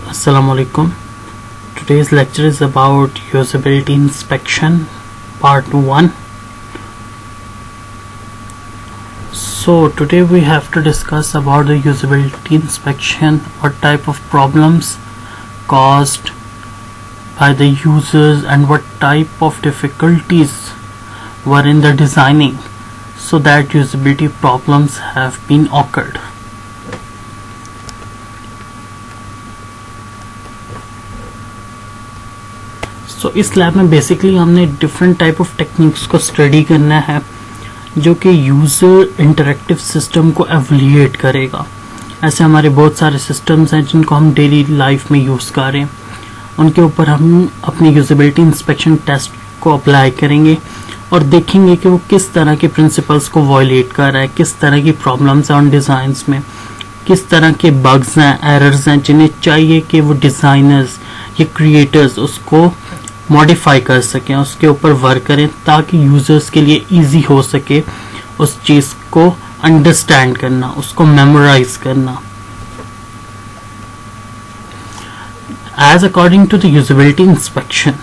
Assalamu alaikum. Today's lecture is about usability inspection part 1. So today we have to discuss about the usability inspection, what type of problems caused by the users and what type of difficulties were in the designing so that usability problems have been occurred. So इस lab में basically हमने different type of techniques को study करना है जो कि user interactive system को एवल्यूएट करेगा। ऐसे हमारे बहुत सारे सिस्टम्स हैं जिनको हम डेली लाइफ में यूज़ कर रहे हैं, उनके ऊपर हम अपनी यूजेबिलिटी इंस्पेक्शन टेस्ट को अप्लाई करेंगे और देखेंगे कि वो किस तरह के प्रिंसिपल्स को वायलेट कर रहा है, किस तरह की प्रॉब्लम्स हैं उन डिज़ाइंस में, किस तरह के बग्स हैं, एरर्स हैं जिन्हें चाहिए कि वो डिज़ाइनर्स या क्रिएटर्स उसको मॉडिफाई कर सकें, उसके ऊपर वर्क करें ताकि यूजर्स के लिए इजी हो सके उस चीज़ को अंडरस्टैंड करना, उसको मेमोराइज करना। As according to the usability inspection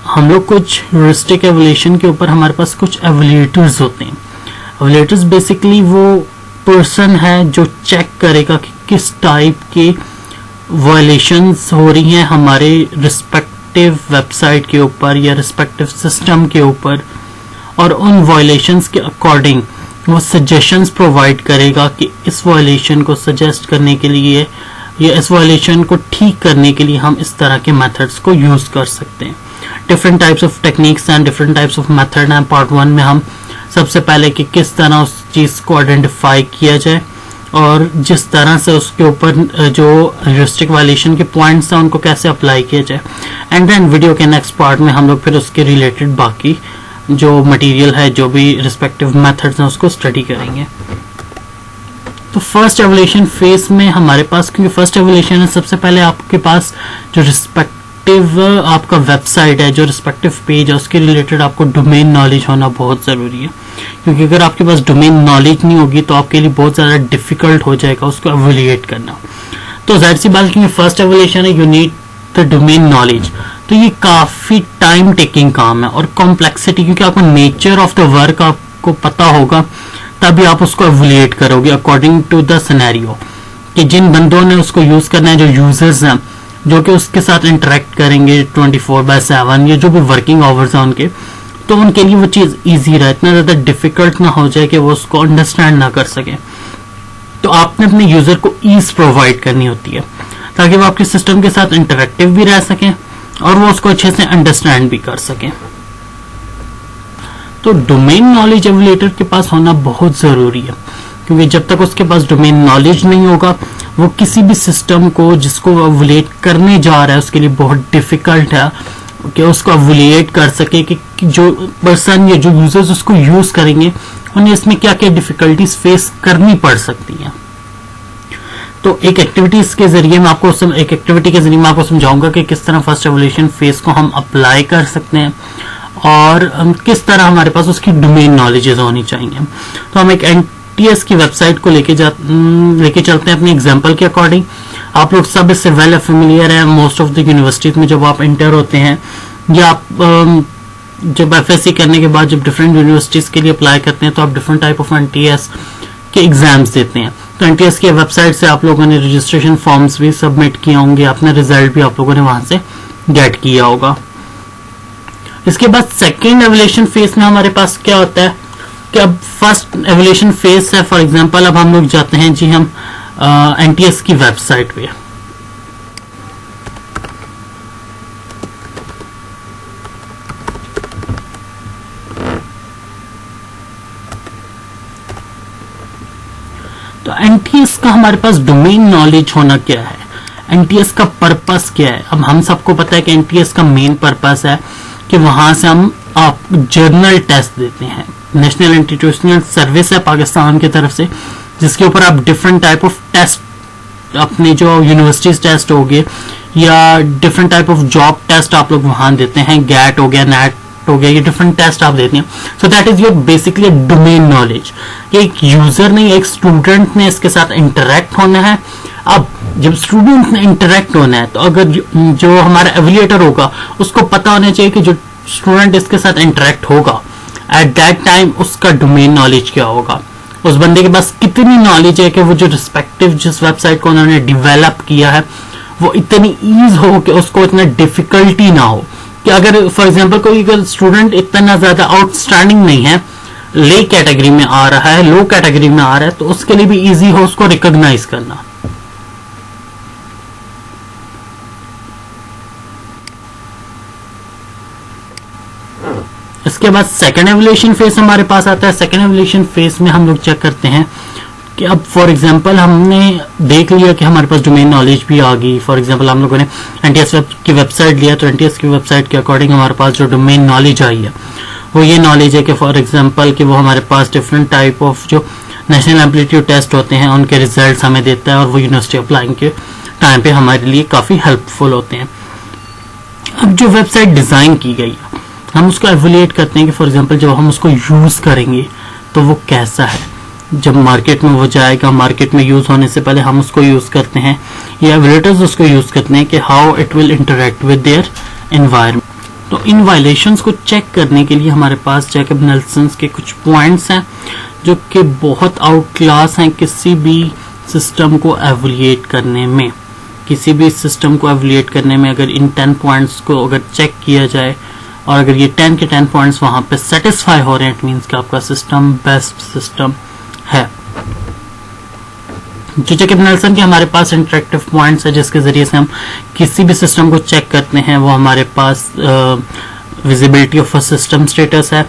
हम लोग कुछ ह्यूरिस्टिक एवल्यूएशन के ऊपर हमारे पास कुछ एवल्यूएटर्स होते हैं। एवल्यूएटर्स बेसिकली वो पर्सन है जो चेक करेगा कि किस टाइप के वायलेशंस हो रही हैं हमारे रिस्पेक्टिव वेबसाइट के ऊपर या रिस्पेक्टिव सिस्टम के ऊपर, और उन वायलेशंस के अकॉर्डिंग वो सजेशंस प्रोवाइड करेगा कि इस वायलेशन को सजेस्ट करने के लिए या इस वायलेशन को ठीक करने के लिए हम इस तरह के मेथड्स को यूज कर सकते हैं। Different types of techniques and different types of method हैं। पार्ट 1 में हम सबसे पहले कि किस तरह उस चीज़ को आइडेंटिफाई किया जाए और जिस तरह से उसके ऊपर जो ह्यूरिस्टिक वायलेशन के पॉइंट्स हैं उनको कैसे अप्लाई किया जाए, एंड देन वीडियो के नेक्स्ट पार्ट में हम लोग फिर उसके रिलेटेड बाकी जो मटेरियल है, जो भी रिस्पेक्टिव मेथड्स हैं उसको स्टडी करेंगे। तो फर्स्ट एवल्यूएशन फेज में हमारे पास, क्योंकि फर्स्ट एवल्यूएशन है, सबसे पहले आपके पास जो रिस्पेक्टिव आपका वेबसाइट है, जो रिस्पेक्टिव पेज है, उसके रिलेटेड आपको डोमेन नॉलेज होना बहुत ज़रूरी है, क्योंकि अगर आपके पास डोमेन नॉलेज नहीं होगी तो आपके लिए बहुत ज़्यादा डिफिकल्ट हो जाएगा उसको एवल्यूएट करना। तो जाहिर सी बात, क्योंकि फर्स्ट एवल्यूएशन है, you need the domain knowledge, तो ये काफ़ी टाइम टेकिंग काम है और कॉम्प्लेक्सिटी, क्योंकि आपको नेचर ऑफ द वर्क आपको पता होगा तभी आप उसको एवल्यूएट करोगे अकॉर्डिंग टू द सिनेरियो कि जिन बंदों ने उसको यूज़ करना है, जो यूजर्स हैं जो कि उसके साथ इंटरेक्ट करेंगे 24/7 या जो भी वर्किंग आवर्स हैं उनके, तो उनके लिए वो चीज़ ईजी रहे, इतना ज़्यादा डिफिकल्ट ना हो जाए कि वो उसको अंडरस्टैंड ना कर सके। तो आपने अपने यूज़र को ईज प्रोवाइड करनी होती है ताकि वो आपके सिस्टम के साथ इंटरेक्टिव भी रह सकें और वो उसको अच्छे से अंडरस्टैंड भी कर सकें। तो डोमेन नॉलेज एवल्यूएटर के पास होना बहुत ज़रूरी है, क्योंकि जब तक उसके पास डोमेन नॉलेज नहीं होगा वो किसी भी सिस्टम को जिसको वो एवल्यूएट करने जा रहा है उसके लिए बहुत डिफिकल्ट है कि उसको एवल्यूएट कर सके कि जो पर्सन या जो यूजर्स उसको यूज करेंगे उन्हें इसमें क्या क्या डिफिकल्टीज फेस करनी पड़ सकती हैं। तो एक एक्टिविटी के जरिए मैं आपको समझाऊंगा कि किस तरह फर्स्ट एवल्यूएशन फेज को हम अप्लाई कर सकते हैं और किस तरह हमारे पास उसकी डोमेन नॉलेजेस होनी चाहिए। तो हम एक NTS की वेबसाइट को लेके चलते हैं अपने एग्जांपल के अकॉर्डिंग। आप लोग सब इससे वेल फेमिलियर हैं। मोस्ट ऑफ द यूनिवर्सिटीज में जब आप इंटर होते हैं या आप जब FSC करने के बाद जब डिफरेंट यूनिवर्सिटीज के लिए अप्लाई करते हैं तो आप डिफरेंट टाइप ऑफ NTS के एग्जाम्स देते हैं। तो NTS की वेबसाइट से आप लोगों ने रजिस्ट्रेशन फॉर्म्स भी सबमिट किए होंगे, अपना रिजल्ट भी आप लोगों ने वहां से गेट किया होगा। इसके बाद सेकेंड एवल्यूएशन फेज में हमारे पास क्या होता है कि अब फर्स्ट एवल्यूएशन फेज है, फॉर एग्जांपल अब हम लोग जाते हैं जी हम NTS की वेबसाइट पे। तो NTS का हमारे पास डोमेन नॉलेज होना क्या है, NTS का पर्पस क्या है। अब हम सबको पता है कि NTS का मेन पर्पस है कि वहां से हम आप जर्नल टेस्ट देते हैं। नेशनल इंस्टीट्यूशनल सर्विस है पाकिस्तान की तरफ से, जिसके ऊपर आप डिफरेंट टाइप ऑफ टेस्ट, अपने जो यूनिवर्सिटीज टेस्ट हो गए या different type of job test आप लोग वहां देते हैं। गैट हो गया, नेट हो गया, ये डिफरेंट टेस्ट आप देते हैं. So that is your basically domain knowledge. एक यूजर ने, एक स्टूडेंट ने इसके साथ इंटरेक्ट होना है. अब जब स्टूडेंट ने इंटरेक्ट होना है तो अगर जो हमारा एवेल्यूएटर होगा उसको पता होना चाहिए कि जो स्टूडेंट इसके साथ इंटरेक्ट होगा एट दैट टाइम उसका डोमेन नॉलेज क्या होगा, उस बंदे के पास कितनी नॉलेज है कि वो जो रिस्पेक्टिव जिस वेबसाइट को उन्होंने डिवेलप किया है वो इतनी ईज हो कि उसको इतना डिफिकल्टी ना हो. कि अगर फॉर एग्जांपल कोई अगर स्टूडेंट इतना ज्यादा आउटस्टैंडिंग नहीं है, ले कैटेगरी में आ रहा है, लो कैटेगरी में आ रहा है, तो उसके लिए भी इजी हो उसको रिकॉग्नाइज करना. इसके बाद सेकंड एवल्यूशन फेज हमारे पास आता है. सेकंड एवल्यूशन फेज में हम लोग चेक करते हैं कि अब फॉर एग्जांपल हमने देख लिया कि हमारे पास डोमेन नॉलेज भी आ गई. फॉर एग्जांपल हम लोगों ने एनटीएस की वेबसाइट लिया तो एनटीएस की वेबसाइट के अकॉर्डिंग हमारे पास जो डोमेन नॉलेज आई है वो ये नॉलेज है कि फॉर एग्जांपल कि वो हमारे पास डिफरेंट टाइप ऑफ जो नेशनल एप्टीट्यूड टेस्ट होते हैं उनके रिजल्ट हमें देता है और वो यूनिवर्सिटी अप्लाइंग के टाइम पे हमारे लिए काफ़ी हेल्पफुल होते हैं. अब जो वेबसाइट डिज़ाइन की गई है हम उसको एवल्यूएट करते हैं कि फॉर एग्जांपल जब हम उसको यूज़ करेंगे तो वो कैसा है. जब मार्केट में वो जाएगा, मार्केट में यूज़ होने से पहले हम उसको यूज़ करते हैं या एवल्यूएटर्स उसको यूज़ करते हैं कि how it will interact with their environment. तो इन वायलेशंस को चेक करने के लिए हमारे पास जैकब नेल्सन के कुछ पॉइंट्स हैं जो कि बहुत आउट क्लास हैं किसी भी सिस्टम को एवल्यूएट करने में. किसी भी सिस्टम को एवल्यूएट करने में अगर इन 10 पॉइंट्स को अगर चेक किया जाए और अगर ये 10 के 10 पॉइंट्स वहां पे सेटिस्फाई हो रहे हैं इट मींस कि आपका सिस्टम बेस्ट सिस्टम है. जो जैकब नेल्सन के हमारे पास इंटरेक्टिव पॉइंट्स है जिसके जरिए से हम किसी भी सिस्टम को चेक करते हैं वो हमारे पास visibility of a system status है,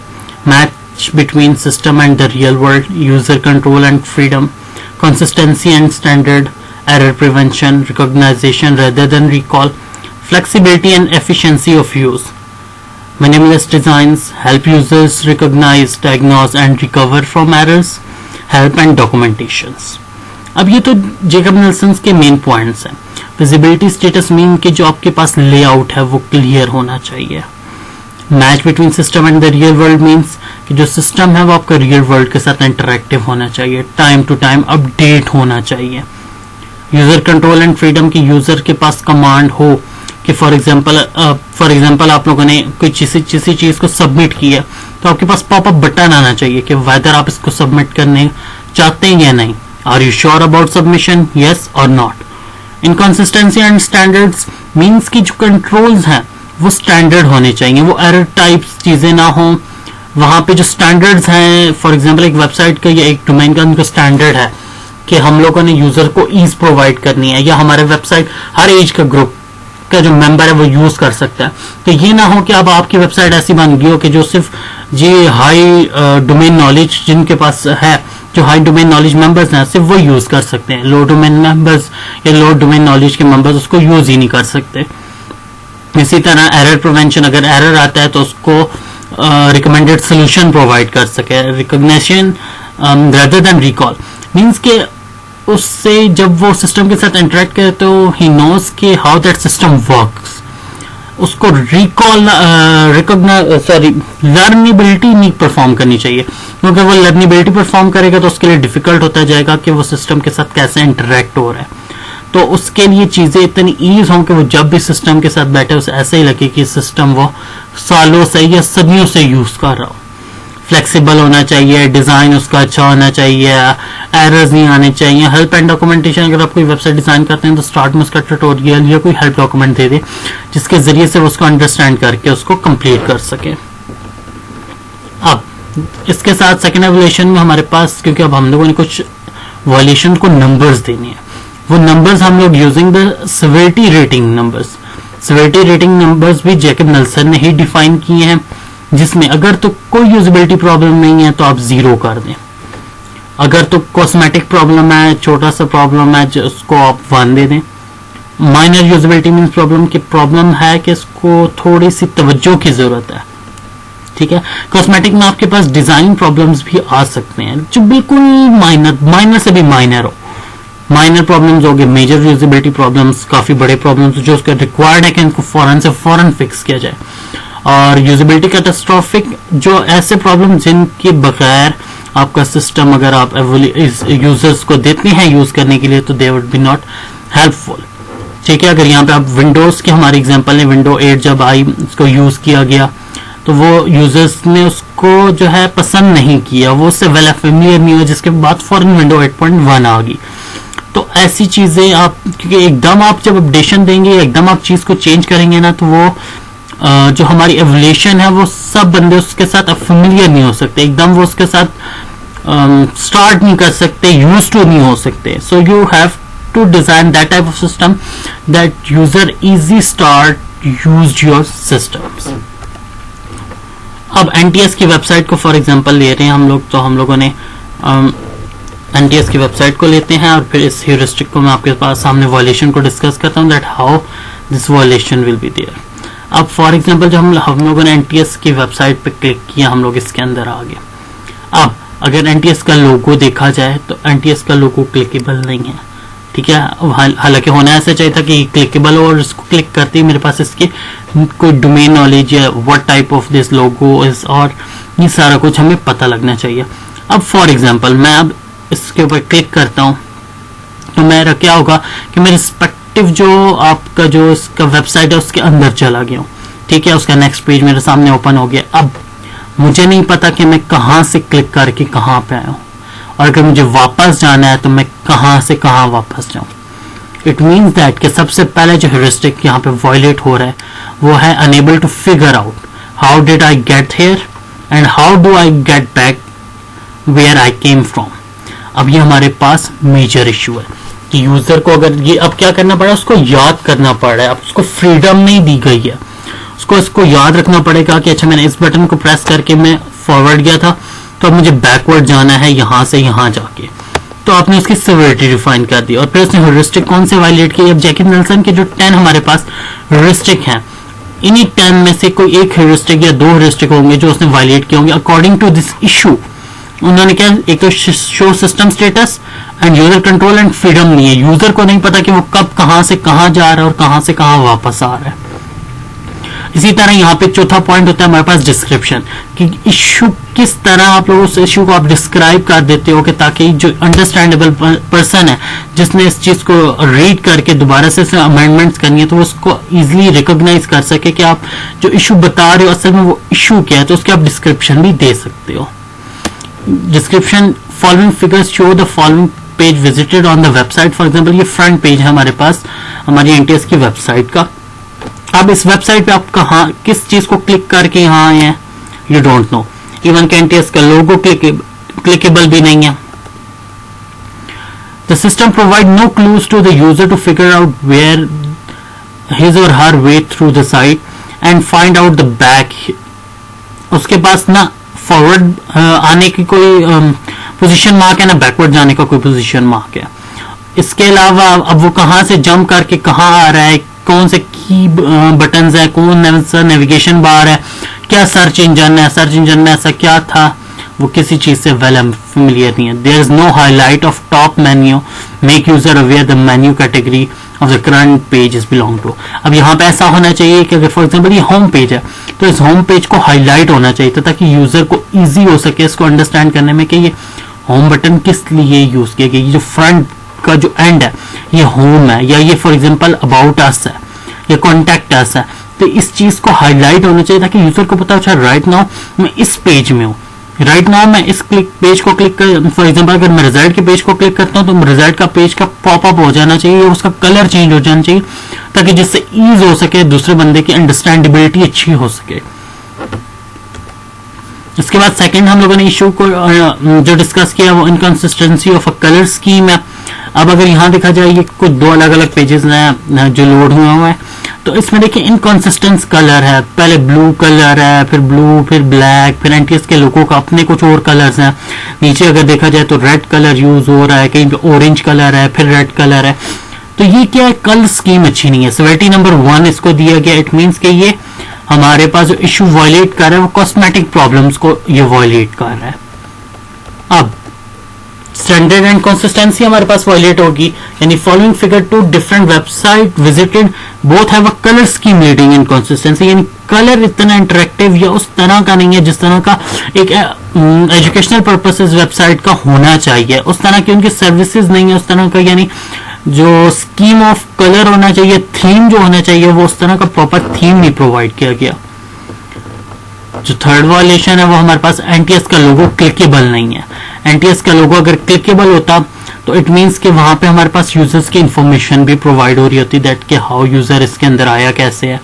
match between system and the real world, user control and freedom, consistency and standard, error prevention, recognization rather than recall, flexibility and efficiency of use, minimalist designs, help users recognize, diagnose and recover from errors, help and documentations. अब ये तो Jacob Nelson के main points हैं. Visibility status mean कि जो आपके पास layout है वो क्लियर होना चाहिए. Match between system and the real world means कि जो सिस्टम है वो आपका रियल वर्ल्ड के साथ इंटरेक्टिव होना चाहिए, टाइम टू टाइम अपडेट होना चाहिए. यूजर कंट्रोल एंड फ्रीडम की यूजर के पास कमांड हो कि फॉर एग्जांपल आप लोगों ने कोई किसी चीज को सबमिट किया तो आपके पास पॉपअप बटन आना चाहिए कि वेदर आप इसको सबमिट करने चाहते हैं या नहीं. Are you sure about submission, yes और not. Inconsistency and standards means की जो कंट्रोल्स हैं वो स्टैंडर्ड होने चाहिए, वो एरर टाइप्स चीजें ना हो. वहां पे जो स्टैंडर्ड्स हैं फॉर एग्जांपल एक वेबसाइट का या एक डोमेन का उनका स्टैंडर्ड है कि हम लोगों ने यूजर को ईज प्रोवाइड करनी है या हमारे वेबसाइट हर एज का ग्रुप का जो मेंबर है वो यूज कर सकता है. तो ये ना हो कि अब आपकी वेबसाइट ऐसी बन गई हो कि जो सिर्फ जी हाई डोमेन नॉलेज जिनके पास है, जो हाई डोमेन नॉलेज मेंबर्स हैं सिर्फ वो यूज कर सकते हैं. लो डोमेन मेंबर्स या लो डोमेन नॉलेज के मेंबर्स उसको यूज ही नहीं कर सकते. इसी तरह एरर प्रिवेंशन, अगर एरर आता है तो उसको रिकमेंडेड सोल्यूशन प्रोवाइड कर सके. Recognition rather than recall means के उससे जब वो सिस्टम के साथ इंटरेक्ट करे तो ही नोज के हाउ दैट सिस्टम वर्क्स. उसको रिकॉल लर्नेबिलिटी नहीं परफॉर्म करनी चाहिए क्योंकि वो लर्नेबिलिटी परफॉर्म करेगा तो उसके लिए डिफिकल्ट होता जाएगा कि वो सिस्टम के साथ कैसे इंटरेक्ट हो रहा है. तो उसके लिए चीजें इतनी ईज हों कि वो जब भी सिस्टम के साथ बैठे उसे ऐसे ही लगे कि सिस्टम वो सालों से या सदियों से यूज कर रहा हो. फ्लेक्सिबल होना चाहिए, डिजाइन उसका अच्छा होना चाहिए, एरर्स नहीं आने चाहिए. हेल्प एंड डॉक्यूमेंटेशन, अगर आप कोई वेबसाइट डिजाइन करते हैं तो स्टार्ट में उसका ट्यूटोरियल या कोई हेल्प डॉक्यूमेंट दे दे जिसके जरिए से वो उसको अंडरस्टैंड करके उसको कंप्लीट कर सके. अब इसके साथ सेकेंड एवल्यूशन में हमारे पास, क्योंकि अब हम लोगों ने कुछ वायलेशन को नंबर्स देने हैं, वो नंबर्स हम लोग using the severity rating numbers. Severity rating numbers भी जैकब नेल्सन ने ही डिफाइन किए हैं जिसमें अगर तो कोई यूजेबिलिटी प्रॉब्लम नहीं है तो आप 0 कर दें. अगर तो कॉस्मेटिक प्रॉब्लम है, छोटा सा प्रॉब्लम है, उसको आप 1 दे दें. माइनर यूजेबिलिटी मींस प्रॉब्लम है कि इसको थोड़ी सी तवज्जो की जरूरत है. ठीक है. कॉस्मेटिक में आपके पास डिजाइन प्रॉब्लम्स भी आ सकते हैं जो बिल्कुल माइनर से भी माइनर हो. माइनर प्रॉब्लम्स हो गए, मेजर यूजेबिलिटी प्रॉब्लम्स, काफी बड़े प्रॉब्लम्स जो उसका रिक्वायर्ड है कि इनको फौरन से फौरन फिक्स किया जाए. और यूजेबिलिटी कैटास्ट्रोफिक, जो ऐसे प्रॉब्लम जिनके बगैर आपका सिस्टम अगर आप यूजर्स को देते हैं यूज करने के लिए तो they would be not helpful. ठीक है, अगर यहाँ पे आप विंडोज की हमारी एग्जांपल है, विंडो 8 जब आई उसको यूज किया गया तो वो यूजर्स ने उसको जो है पसंद नहीं किया, वो उससे वेल फेमिलियर नहीं हुआ, जिसके बाद फौरन विंडो 8.1 आ गई। तो ऐसी चीजें आप, क्योंकि एकदम आप जब अपडेशन देंगे, एकदम आप चीज को चेंज करेंगे ना, तो वो जो हमारी एवोल्यूशन है वो सब बंदे उसके साथ फेमिलियर नहीं हो सकते, एकदम वो उसके साथ स्टार्ट नहीं कर सकते, यूज टू नहीं हो सकते। So you have to design that type of system that user easy start use your systems. अब एनटीएस की वेबसाइट को फॉर एग्जांपल ले रहे हैं हम लोग, तो हम लोगों ने एनटीएस की वेबसाइट को लेते हैं और फिर इस ह्यूरिस्टिक को मैं आपके पास सामने वायलेशन को डिस्कस करता हूं that how this violation will be there. अब फॉर एग्जांपल जब हम लोगों ने एनटीएस की वेबसाइट पे क्लिक किया, हम लोग इसके अंदर आ गए। अब अगर एनटीएस का लोगो देखा जाए तो एनटीएस का लोगो क्लिकेबल नहीं है। ठीक है, हालांकि होना ऐसा चाहिए था कि क्लिकेबल, और इसको क्लिक करते ही मेरे पास इसके कोई डोमेन नॉलेज है, what type of this logo is, और ये सारा कुछ हमें पता लगना चाहिए। अब फॉर एग्जांपल मैं अब इसके ऊपर क्लिक करता हूं तो मेरा क्या होगा कि मैं रिस्पेक्टिव जो आपका जो इसका वेबसाइट है उसके अंदर चला गया हूं। ठीक है, उसका नेक्स्ट पेज मेरे सामने ओपन हो गया। अब मुझे नहीं पता कि मैं कहां से क्लिक करके कहां पे आया हूं, और अगर मुझे वापस जाना है तो मैं कहां से कहां वापस जाऊं। इट मीन्स दैट कि सबसे पहले जो ह्यूरिस्टिक यहाँ पे वायलेट हो रहा है वो है unable to figure out how did I get here and how do I get back where I came from. अब ये हमारे पास मेजर इश्यू है कि यूजर को अगर ये अब क्या करना पड़ा, उसको याद करना पड़ रहा है। अब उसको फ्रीडम नहीं दी गई है, उसको इसको याद रखना पड़ेगा कि अच्छा मैंने इस बटन को प्रेस करके मैं फॉरवर्ड गया था, तो अब मुझे बैकवर्ड जाना है यहां से यहां जाके। तो आपने उसकी सिवियरिटी डिफाइन कर दी और फिर उसने ह्यूरिस्टिक कौन से वायलेट किए। अब जैकी नेल्सन के जो 10 हमारे पास ह्यूरिस्टिक हैं, इन्हीं 10 में से कोई एक ह्यूरिस्टिक या 2 ह्यूरिस्टिक होंगे जो उसने वायलेट किए होंगे अकॉर्डिंग टू दिस इशू। उन्होंने क्या, एक तो show system status and user control and freedom नहीं है। यूजर को नहीं पता कि वो कब कहां से कहां जा रहा है और कहां से कहां वापस आ रहा है। इसी तरह यहाँ पे चौथा पॉइंट होता है हमारे पास डिस्क्रिप्शन, कि इश्यू किस तरह आप लोग उस इश्यू को आप डिस्क्राइब कर देते हो कि ताकि जो अंडरस्टैंडेबल पर्सन है जिसने इस चीज को रीड करके दोबारा से अमेंडमेंट्स करनी है तो उसको इजीली रिकॉग्नाइज कर सके कि आप जो इश्यू बता रहे हो असल में वो इश्यू क्या है, तो उसके आप डिस्क्रिप्शन भी दे सकते हो। Description, following figures show the following page visited on the website. For example ये फ्रंट पेज है हमारे पास हमारी एनटीएस की वेबसाइट का। अब इस वेबसाइट पे आप कहां किस चीज को क्लिक करके यहाँ आए हैं, you don't know. Even NTS का लोगो क्लिकेबल भी नहीं है। The system provide no clues to the user to figure out where his or her way through the site and find out the back. उसके पास ना forward आने की कोई पोजीशन मार्क है ना बैकवर्ड जाने का कोई पोजीशन मार्क है। इसके अलावा अब वो कहां से जंप करके कहां आ रहा है, कौन से की बटन्स है, कौन सा नेविगेशन बार है, क्या सर्च इंजन है, सर्च इंजन में ऐसा क्या था, वो किसी चीज से वेल फेमिलियर नहीं है। There is no highlight of top menu make user aware the menu category of the current page is belong to. अब यहाँ पे ऐसा होना चाहिए कि अगर फॉर एग्जाम्पल ये होम पेज है तो इस होम पेज को हाईलाइट होना चाहिए ताकि यूजर को इजी हो सके इसको अंडरस्टैंड करने में कि ये होम बटन किस लिए यूज किया गया। ये जो फ्रंट का जो एंड है ये होम है, या ये फॉर एग्जांपल अबाउट अस है या कॉन्टैक्ट अस है, तो इस चीज को हाईलाइट होना चाहिए ताकि यूजर को पता हो अच्छा राइट नाउ मैं इस पेज में हूँ, राइट नाउ मैं इस पेज को क्लिक कर। फॉर एग्जांपल अगर मैं रिजल्ट के पेज को क्लिक करता हूँ तो रिजल्ट का पेज का पॉपअप हो जाना चाहिए, उसका कलर चेंज हो जाना चाहिए ताकि जिससे ईज हो सके, दूसरे बंदे की अंडरस्टैंडेबिलिटी अच्छी हो सके। इसके बाद सेकंड हम लोगों ने इशू को जो डिस्कस किया वो inconsistency of a colour scheme है। अब अगर यहाँ देखा जाए ये कुछ 2 अलग अलग पेजेस हैं जो लोड हुए हुए हैं, तो इसमें देखिए इनकंसिस्टेंट कलर है, पहले ब्लू कलर है, फिर ब्लू, फिर ब्लैक, फिर एनटीएस के लोगों का अपने कुछ और कलर्स हैं। नीचे अगर देखा जाए तो रेड कलर यूज हो रहा है, कहीं पे ऑरेंज कलर है, फिर रेड कलर है। तो ये क्या है, कलर स्कीम अच्छी नहीं है। सिवियरिटी नंबर 1 इसको दिया गया। इट मीन्स कि ये हमारे पास जो इशू वायलेट कर रहा है वो कॉस्मेटिक प्रॉब्लम्स को ये वायलेट कर रहा है। अब स्टैंडर्ड एंड कंसिस्टेंसी हमारे पास वायलेट होगी, यानी following figure 2 different website visited both have a colour scheme leading in consistency, यानी कलर इतना इंटरेक्टिव या उस तरह का नहीं है जिस तरह का एक एजुकेशनल पर्पसेस वेबसाइट का होना चाहिए, उस तरह की उनकी सर्विसेज नहीं है उस तरह का, यानी जो स्कीम ऑफ कलर होना चाहिए, थीम जो होना चाहिए, वो उस तरह का प्रॉपर थीम नहीं प्रोवाइड किया गया। जो थर्ड वायलेशन है वो हमारे पास एनटीएस का लोगो क्लिकेबल नहीं है। एनटीएस का लोगो अगर क्लिकेबल होता तो इट मींस कि वहां पे हमारे पास यूजर्स की इंफॉर्मेशन भी प्रोवाइड हो रही होती, दैट कि हाउ यूजर इसके अंदर आया कैसे है,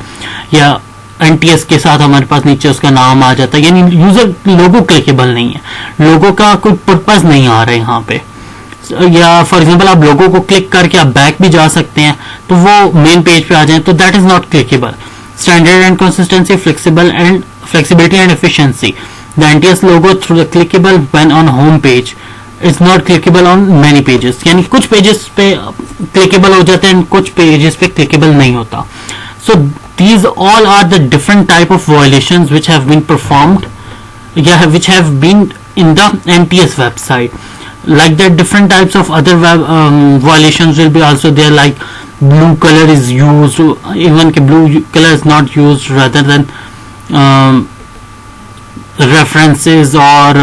या एनटीएस के साथ हमारे पास नीचे उसका नाम आ जाता है, यानी यूजर लोगो क्लिकेबल नहीं है, लोगो का कोई पर्पज नहीं आ रहा है यहाँ पे। या फॉर एग्जांपल आप लोगो को क्लिक करके आप बैक भी जा सकते हैं तो वो मेन पेज पे आ जाए, तो that is not clickable. Standard and consistency, flexibility and efficiency. The NTS logo through the clickable when on home page is not clickable on many pages. यानी कुछ पेजेस पे clickable हो जाते हैं, कुछ पेजेस पे clickable नहीं होता. So these all are the different type of violations which have been performed, which have been in the NTS website. Like that, different types of other violations will be also there, like blue color is used, even कि blue color is not used rather than references or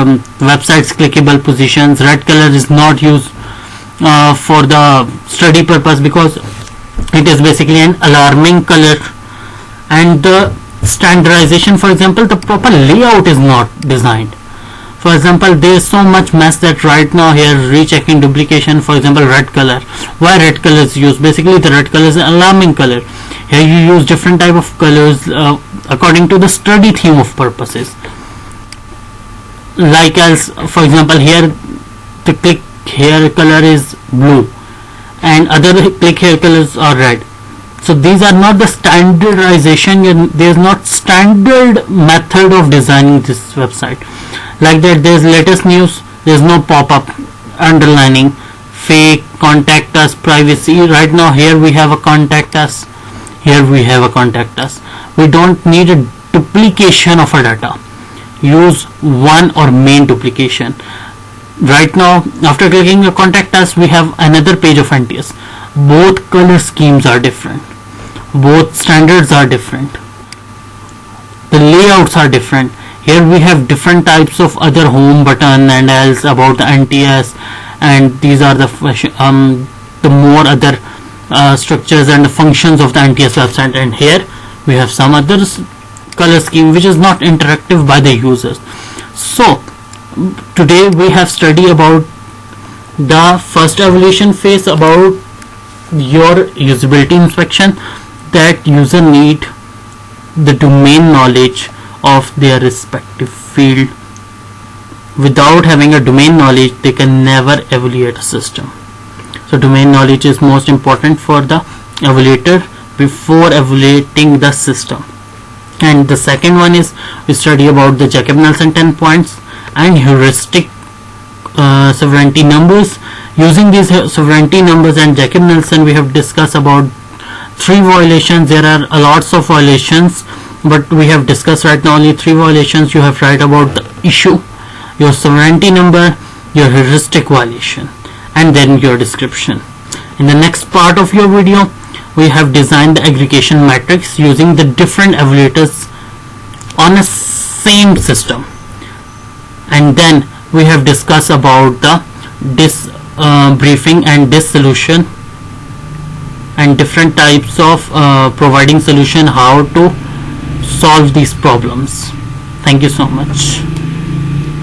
websites clickable positions. Red color is not used for the study purpose because it is basically an alarming color. And the standardization, for example, the proper layout is not designed. For example, there is so much mess that right now here rechecking duplication, for example, red color. Why red color is used? Basically the red color is an alarming color. Here you use different type of colors according to the study theme of purposes. Like as for example here the click here color is blue and other click here colors are red. So these are not the standardization, there is not standard method of designing this website. Like that, there is latest news, there is no pop-up, underlining, fake, contact us, privacy. Right now here we have a contact us, here we have a contact us. We don't need a duplication of our data. Use one or main duplication. Right now after clicking the contact us, we have another page of NTS. Both color schemes are different, both standards are different, the layouts are different. Here we have different types of other home button and else about the NTS, and these are the more other structures and the functions of the NTS website. And here we have some other color scheme which is not interactive by the users. So today we have studied about the first evaluation phase, about your usability inspection, that user need the domain knowledge of their respective field. Without having a domain knowledge, they can never evaluate a system. So domain knowledge is most important for the evaluator before evaluating the system. And the second one is we study about the Jacob-Nelson 10 points and heuristic sovereignty numbers. Using these sovereignty numbers and Jacob-Nelson, we have discussed about 3 violations. There are lots of violations, but we have discussed right now only 3 violations. You have to write about the issue, your sovereignty number, your heuristic violation, and then your description. In the next part of your video, we have designed the aggregation matrix using the different evaluators on a same system, and then we have discussed about the briefing and dissolution and different types of providing solution, how to solve these problems. Thank you so much.